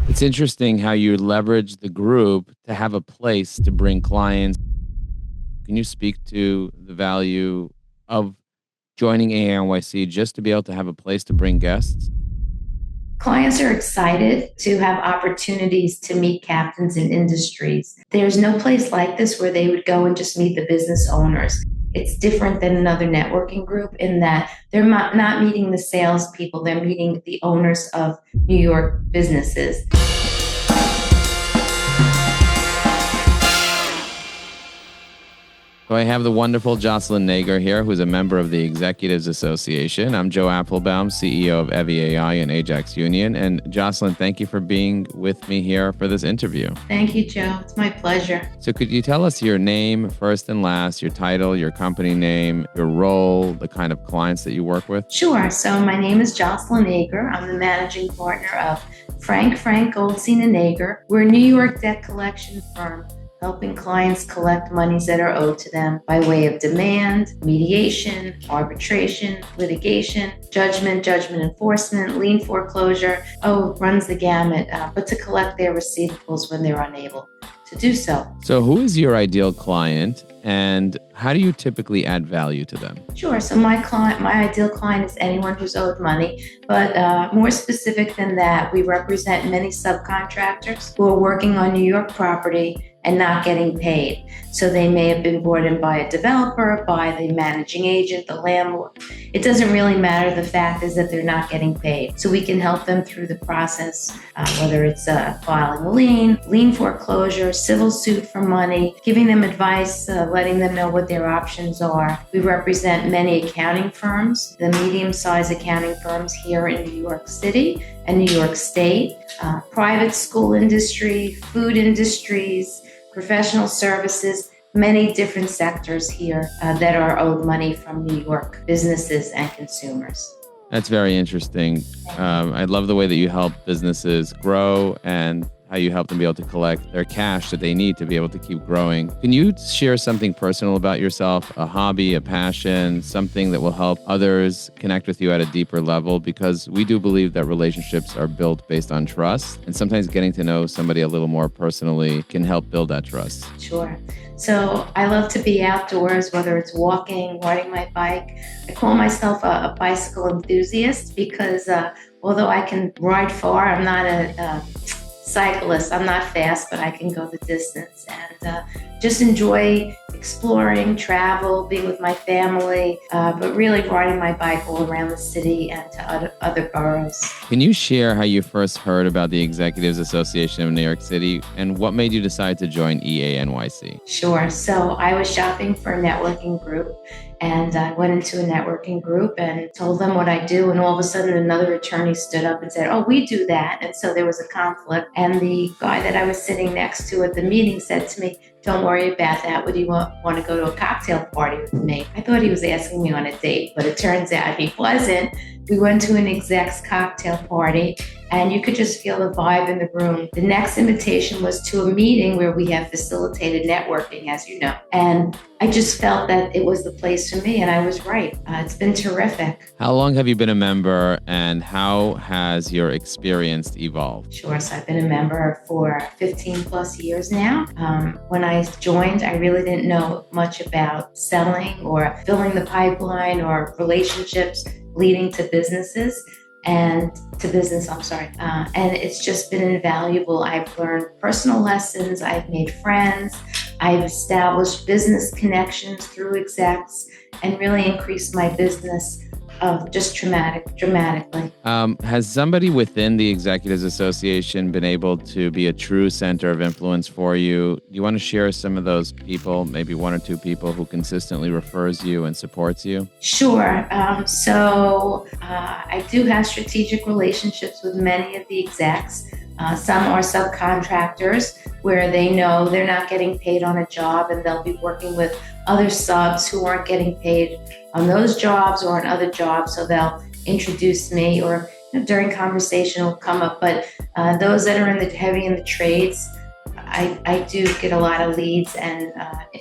It's interesting how you leverage the group to have a place to bring clients. Can you speak to the value of joining ANYC just to be able to have a place to bring guests? Clients are excited to have opportunities to meet captains in industries. There's no place like this where they would go and just meet the business owners. It's different than another networking group in that they're not meeting the salespeople, they're meeting the owners of New York businesses. So I have the wonderful Jocelyn Nager here, who's a member of the Executives Association. I'm Joe Applebaum, CEO of EVAI and Ajax Union. And Jocelyn, thank you for being with me here for this interview. Thank you, Joe. It's my pleasure. So could you tell us your name, first and last, your title, your company name, your role, the kind of clients that you work with? Sure. So my name is Jocelyn Nager. I'm the managing partner of Frank Goldstein Nager. We're a New York debt collection firm helping clients collect monies that are owed to them by way of demand, mediation, arbitration, litigation, judgment enforcement, lien foreclosure. It runs the gamut, but to collect their receivables when they're unable to do so. So who is your ideal client and how do you typically add value to them? Sure. So my ideal client is anyone who's owed money, but more specific than that, we represent many subcontractors who are working on New York property and not getting paid. So they may have been brought in by a developer, by the managing agent, the landlord. It doesn't really matter. The fact is that they're not getting paid. So we can help them through the process, whether it's filing a lien foreclosure, civil suit for money, giving them advice, letting them know what their options are. We represent many accounting firms, the medium-sized accounting firms here in New York City and New York State, private school industry, food industries, professional services, many different sectors here that are owed money from New York businesses and consumers. That's very interesting. I love the way that you help businesses grow and how you help them be able to collect their cash that they need to be able to keep growing. Can you share something personal about yourself, a hobby, a passion, something that will help others connect with you at a deeper level? Because we do believe that relationships are built based on trust, and sometimes getting to know somebody a little more personally can help build that trust. Sure. So I love to be outdoors, whether it's walking, riding my bike. I call myself a bicycle enthusiast because although I can ride far, I'm not a cyclist. I'm not fast, but I can go the distance and just enjoy exploring, travel, being with my family, but really riding my bike all around the city and to other boroughs. Can you share how you first heard about the Executives Association of New York City and what made you decide to join EANYC? Sure. So I was shopping for a networking group and I went into a networking group and told them what I do. And all of a sudden, another attorney stood up and said, "Oh, we do that." And so there was a conflict. And the guy that I was sitting next to at the meeting said to me, "Don't worry about that. Would you want to go to a cocktail party with me?" I thought he was asking me on a date, but it turns out he wasn't. We went to an exec's cocktail party and you could just feel the vibe in the room. The next invitation was to a meeting where we have facilitated networking, as you know. And I just felt that it was the place for me and I was right. It's been terrific. How long have you been a member and how has your experience evolved? Sure. So I've been a member for 15 plus years now. When I joined, I really didn't know much about selling or filling the pipeline or relationships leading to businesses and it's just been invaluable. I've learned personal lessons. I've made friends. I've established business connections through execs and really increased my business just dramatically. Has somebody within the Executives Association been able to be a true center of influence for you? Do you want to share some of those people, maybe one or two people who consistently refers you and supports you? Sure. I do have strategic relationships with many of the execs. Some are subcontractors where they know they're not getting paid on a job and they'll be working with other subs who aren't getting paid on those jobs or on other jobs. So they'll introduce me or during conversation will come up. But those that are heavy in the trades, I do get a lot of leads and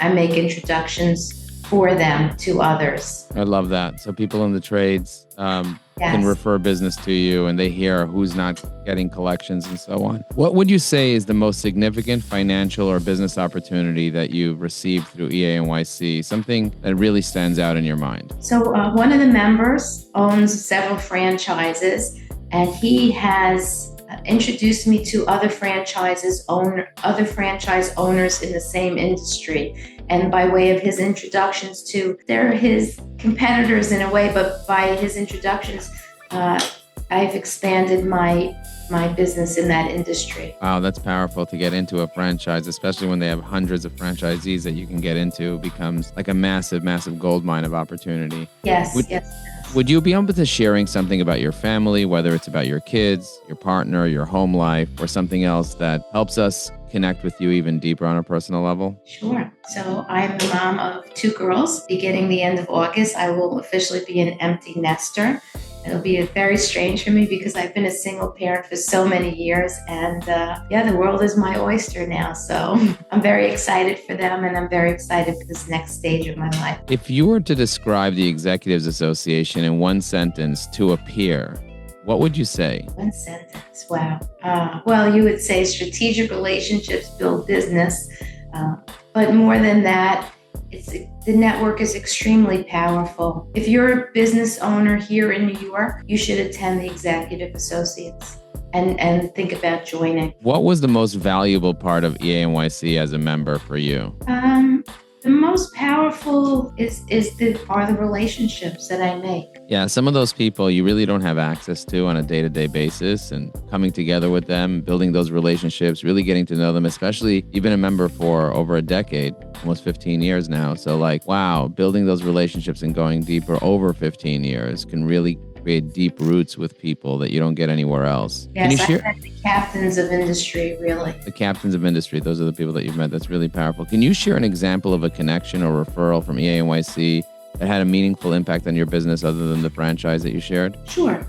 I make introductions for them to others. I love that. So people in the trades can Yes. refer business to you and they hear who's not getting collections and so on. What would you say is the most significant financial or business opportunity that you've received through EANYC? Something that really stands out in your mind? So one of the members owns several franchises, and he has introduced me to other franchise owners in the same industry. And by way of his introductions to, they're his competitors in a way, but by his introductions, I've expanded my business in that industry. Wow, that's powerful to get into a franchise, especially when they have hundreds of franchisees that you can get into. It becomes like a massive, massive gold mine of opportunity. Yes. Would you be open to sharing something about your family, whether it's about your kids, your partner, your home life, or something else that helps us connect with you even deeper on a personal level? Sure. So I'm the mom of 2 girls. Beginning the end of August, I will officially be an empty nester. It'll be very strange for me because I've been a single parent for so many years. And the world is my oyster now. So I'm very excited for them, and I'm very excited for this next stage of my life. If you were to describe the Executives Association in one sentence to a peer, what would you say? One sentence. Wow. Well, you would say strategic relationships build business. But more than that, the network is extremely powerful. If you're a business owner here in New York, you should attend the Executive Associates and think about joining. What was the most valuable part of EANYC as a member for you? The most powerful are the relationships that I make. Yeah, some of those people you really don't have access to on a day-to-day basis, and coming together with them, building those relationships, really getting to know them, especially you've been a member for over a decade, almost 15 years now. So wow, building those relationships and going deeper over 15 years can really create deep roots with people that you don't get anywhere else. Yes, Can you share? I've met the captains of industry, really. The captains of industry, those are the people that you've met. That's really powerful. Can you share an example of a connection or referral from EANYC that had a meaningful impact on your business other than the franchise that you shared? Sure.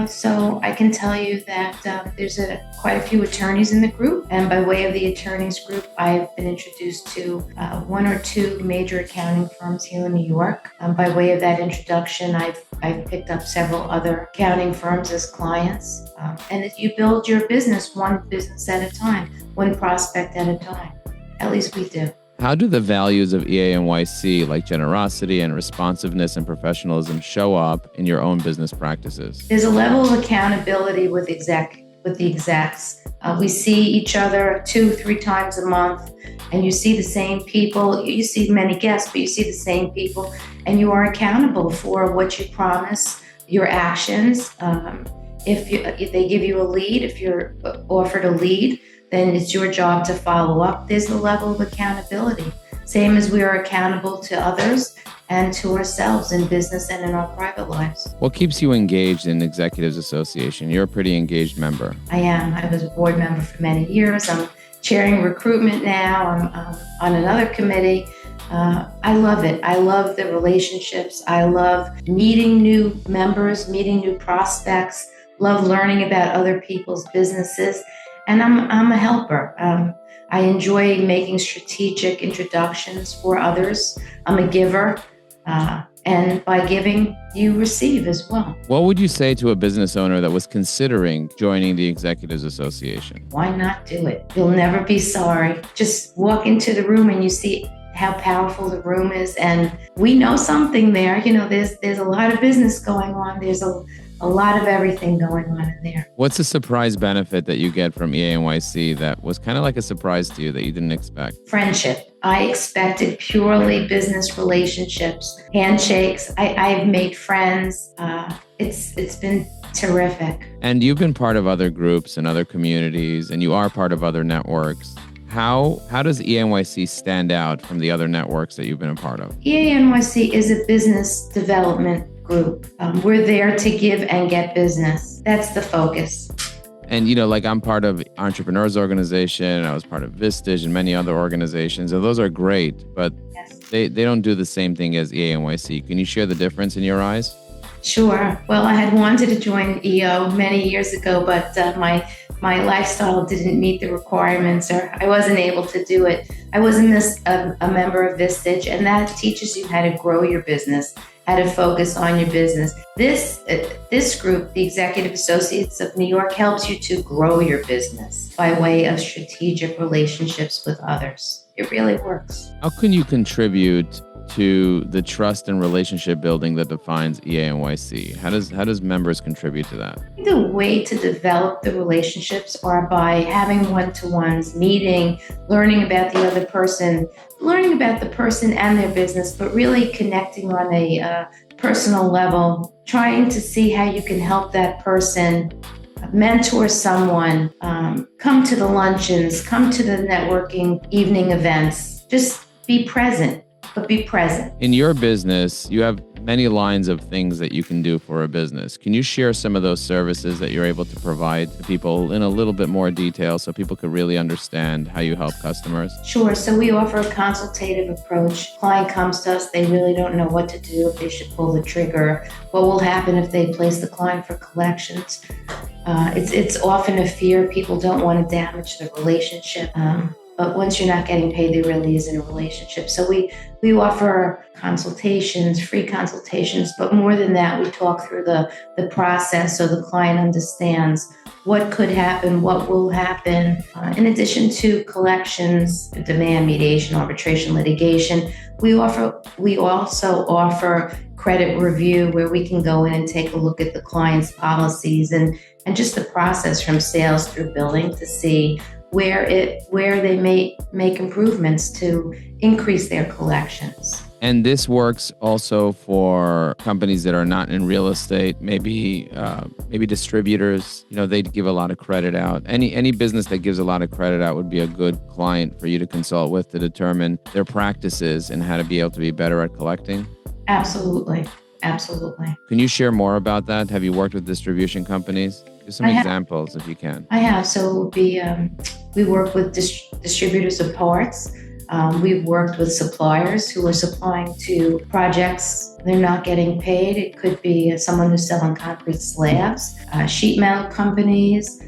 So I can tell you that there's quite a few attorneys in the group, and by way of the attorneys group, I've been introduced to 1 or 2 major accounting firms here in New York. By way of that introduction, I've picked up several other accounting firms as clients. And if you build your business one business at a time, one prospect at a time, at least we do. How do the values of EANYC, like generosity and responsiveness and professionalism, show up in your own business practices? There's a level of accountability with the execs. We see each other 2-3 times a month, and you see the same people. You see many guests, but you see the same people, and you are accountable for what you promise, your actions. If they give you a lead, if you're offered a lead, then it's your job to follow up. There's a level of accountability, same as we are accountable to others and to ourselves in business and in our private lives. What keeps you engaged in Executives Association? You're a pretty engaged member. I am. I was a board member for many years. I'm chairing recruitment now. I'm on another committee. I love it. I love the relationships. I love meeting new members, meeting new prospects, love learning about other people's businesses. And I'm a helper. I enjoy making strategic introductions for others. I'm a giver. And by giving, you receive as well. What would you say to a business owner that was considering joining the Executives Association? Why not do it? You'll never be sorry. Just walk into the room and you see how powerful the room is. And we know something there. There's a lot of business going on. There's a lot of everything going on in there. What's a surprise benefit that you get from EANYC that was kind of like a surprise to you that you didn't expect? Friendship. I expected purely business relationships, handshakes. I've made friends. It's been terrific. And you've been part of other groups and other communities, and you are part of other networks. How does EANYC stand out from the other networks that you've been a part of? EANYC is a business development group. We're there to give and get business. That's the focus. And, I'm part of Entrepreneurs Organization. I was part of Vistage and many other organizations. And those are great, but Yes. they don't do the same thing as EANYC. Can you share the difference in your eyes? Sure. Well, I had wanted to join EO many years ago, but my my lifestyle didn't meet the requirements, or I wasn't able to do it. I wasn't a member of Vistage, and that teaches you how to grow your business, how to focus on your business. This group, the Executive Associates of New York, helps you to grow your business by way of strategic relationships with others. It really works. How can you contribute to the trust and relationship building that defines EANYC? How does members contribute to that? The way to develop the relationships are by having one-to-ones, meeting, learning about the other person, learning about the person and their business, but really connecting on a personal level, trying to see how you can help that person mentor someone, come to the luncheons, come to the networking evening events. Just be present. But be present. In your business, you have many lines of things that you can do for a business. Can you share some of those services that you're able to provide to people in a little bit more detail so people could really understand how you help customers? Sure. So we offer a consultative approach. Client comes to us, they really don't know what to do, if they should pull the trigger, what will happen if they place the client for collections. It's often a fear. People don't want to damage the relationship. But once you're not getting paid, there really isn't a relationship. So we offer consultations, free consultations, but more than that, we talk through the process so the client understands what could happen, what will happen. In addition to collections, demand, mediation, arbitration, litigation, we also offer credit review where we can go in and take a look at the client's policies and just the process from sales through billing to see where they may make improvements to increase their collections. And this works also for companies that are not in real estate, maybe distributors. They'd give a lot of credit out. Any business that gives a lot of credit out would be a good client for you to consult with to determine their practices and how to be able to be better at collecting. Absolutely. Absolutely. Can you share more about that? Have you worked with distribution companies? Give some examples if you can. I have. So we work with distributors of parts. We've worked with suppliers who are supplying to projects. They're not getting paid. It could be someone who's selling concrete slabs, sheet metal companies.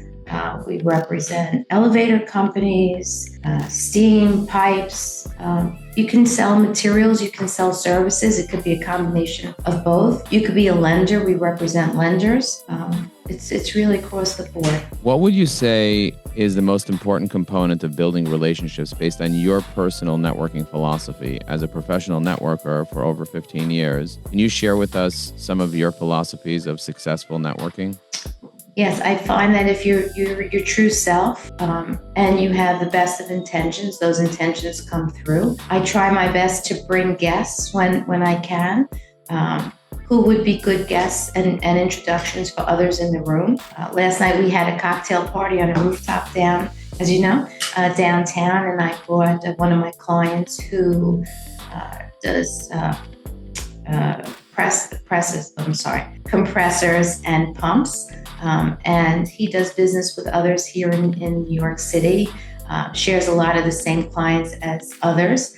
We represent elevator companies, steam pipes. You can sell materials, you can sell services. It could be a combination of both. You could be a lender. We represent lenders. It's really across the board. What would you say is the most important component of building relationships based on your personal networking philosophy as a professional networker for over 15 years? Can you share with us some of your philosophies of successful networking? Yes, I find that if you're your true self and you have the best of intentions, those intentions come through. I try my best to bring guests when I can, who would be good guests and introductions for others in the room. Last night we had a cocktail party on a rooftop downtown, and I brought one of my clients who does compressors and pumps. And he does business with others here in New York City, shares a lot of the same clients as others.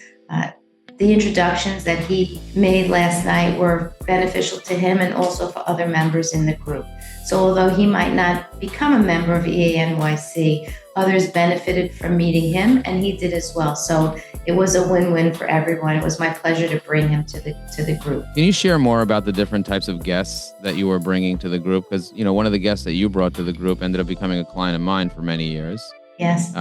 The introductions that he made last night were beneficial to him and also for other members in the group. So although he might not become a member of EANYC, others benefited from meeting him, and he did as well. So it was a win-win for everyone. It was my pleasure to bring him to the group. Can you share more about the different types of guests that you were bringing to the group? Because, one of the guests that you brought to the group ended up becoming a client of mine for many years. Yes.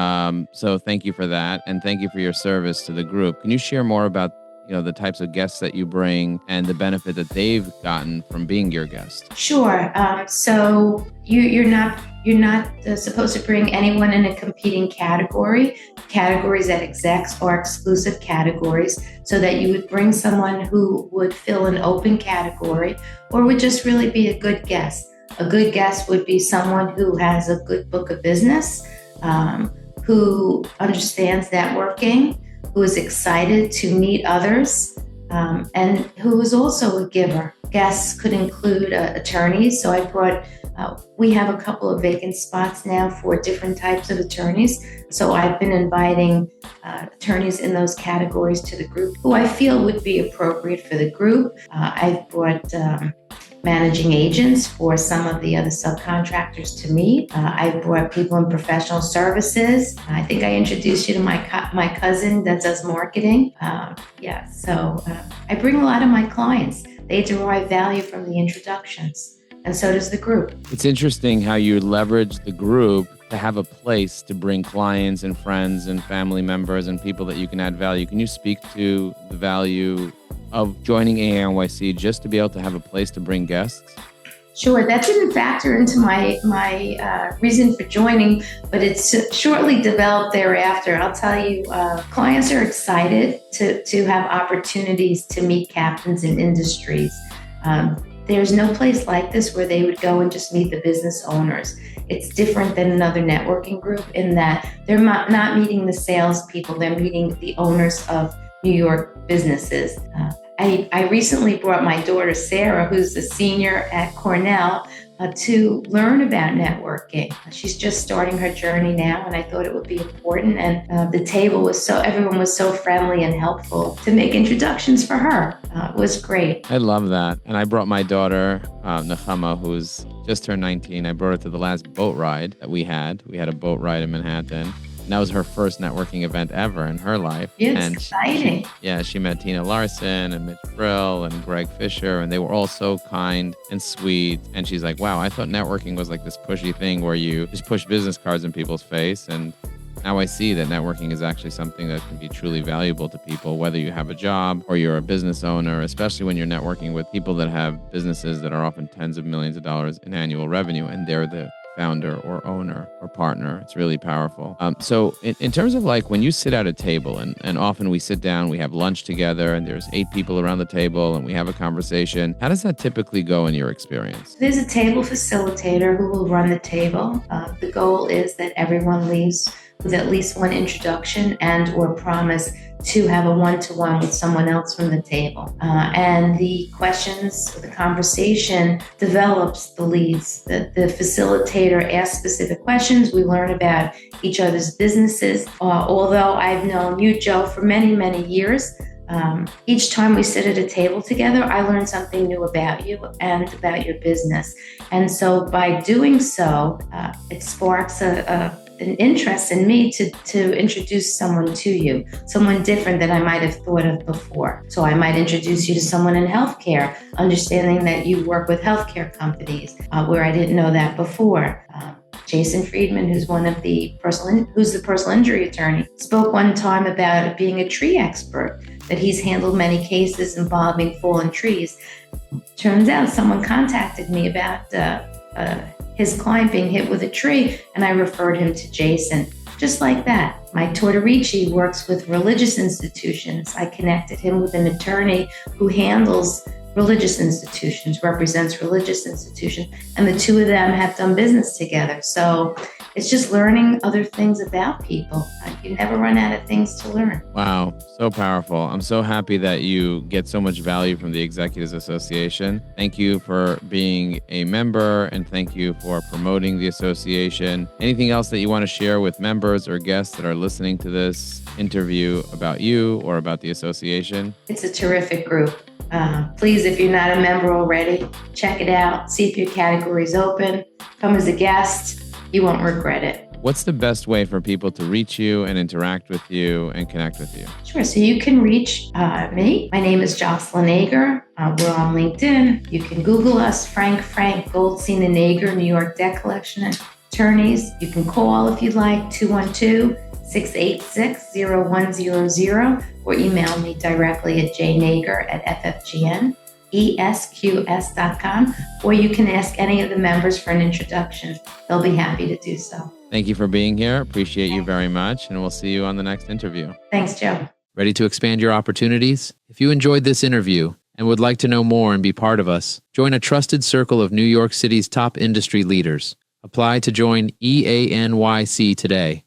So thank you for that. And thank you for your service to the group. Can you share more about the types of guests that you bring and the benefit that they've gotten from being your guest? Sure. So you're not supposed to bring anyone in a competing category. Categories at execs are exclusive categories, so that you would bring someone who would fill an open category or would just really be a good guest. A good guest would be someone who has a good book of business, who understands networking, who is excited to meet others, and who is also a giver. Guests could include attorneys. So we have a couple of vacant spots now for different types of attorneys. So I've been inviting attorneys in those categories to the group who I feel would be appropriate for the group. I've brought managing agents for some of the other subcontractors to meet. I brought people in professional services. I think I introduced you to my cousin that does marketing. So I bring a lot of my clients. They derive value from the introductions, and so does the group. It's interesting how you leverage the group to have a place to bring clients and friends and family members and people that you can add value. Can you speak to the value of joining EANYC just to be able to have a place to bring guests? Sure, that didn't factor into my reason for joining, but it's shortly developed thereafter. I'll tell you, clients are excited to have opportunities to meet captains in industries. There's no place like this where they would go and just meet the business owners. It's different than another networking group in that they're not meeting the salespeople, they're meeting the owners of New York businesses. I recently brought my daughter, Sarah, who's a senior at Cornell, to learn about networking. She's just starting her journey now, and I thought it would be important. And the table everyone was so friendly and helpful to make introductions for her. It was great. I love that. And I brought my daughter, Nechama, who's just turned 19. I brought her to the last boat ride that we had. We had a boat ride in Manhattan. And that was her first networking event ever in her life. It's and exciting. She met Tina Larson and Mitch Brill and Greg Fisher, and they were all so kind and sweet. And she's like, wow, I thought networking was like this pushy thing where you just push business cards in people's face. And now I see that networking is actually something that can be truly valuable to people, whether you have a job or you're a business owner, especially when you're networking with people that have businesses that are often tens of millions of dollars in annual revenue, and they're the founder or owner or partner. It's really powerful. So in terms of like when you sit at a table and often we sit down, we have lunch together and there's 8 people around the table and we have a conversation. How does that typically go in your experience? There's a table facilitator who will run the table. The goal is that everyone leaves with at least one introduction and or promise to have a one-to-one with someone else from the table. And the questions, the conversation develops the leads. The facilitator asks specific questions. We learn about each other's businesses. Although I've known you, Joe, for many, many years, each time we sit at a table together, I learn something new about you and about your business. And so by doing so, it sparks an interest in me to introduce someone to you, someone different than I might have thought of before. So I might introduce you to someone in healthcare, understanding that you work with healthcare companies where I didn't know that before. Jason Friedman, who's the personal injury attorney, spoke one time about being a tree expert, that he's handled many cases involving fallen trees. Turns out someone contacted me about his client being hit with a tree, and I referred him to Jason. Just like that. Mike Tortorici works with religious institutions. I connected him with an attorney who handles religious institutions, represents religious institutions, and the two of them have done business together. So it's just learning other things about people. You never run out of things to learn. Wow, so powerful. I'm so happy that you get so much value from the Executives Association. Thank you for being a member, and thank you for promoting the association. Anything else that you want to share with members or guests that are listening to this interview about you or about the association? It's a terrific group. Please, if you're not a member already, check it out. See if your category is open. Come as a guest. You won't regret it. What's the best way for people to reach you and interact with you and connect with you? Sure. So you can reach me. My name is Jocelyn Nager. We're on LinkedIn. You can Google us, Frank Goldstein Nager, New York Debt Collection Attorneys. You can call if you'd like, 212-686-0100, or email me directly at jnager@ffgnesqs.com, or you can ask any of the members for an introduction. They'll be happy to do so. Thank you for being here. Appreciate you very much, and we'll see you on the next interview. Thanks, Joe. Ready to expand your opportunities? If you enjoyed this interview and would like to know more and be part of us, join a trusted circle of New York City's top industry leaders. Apply to join EANYC today.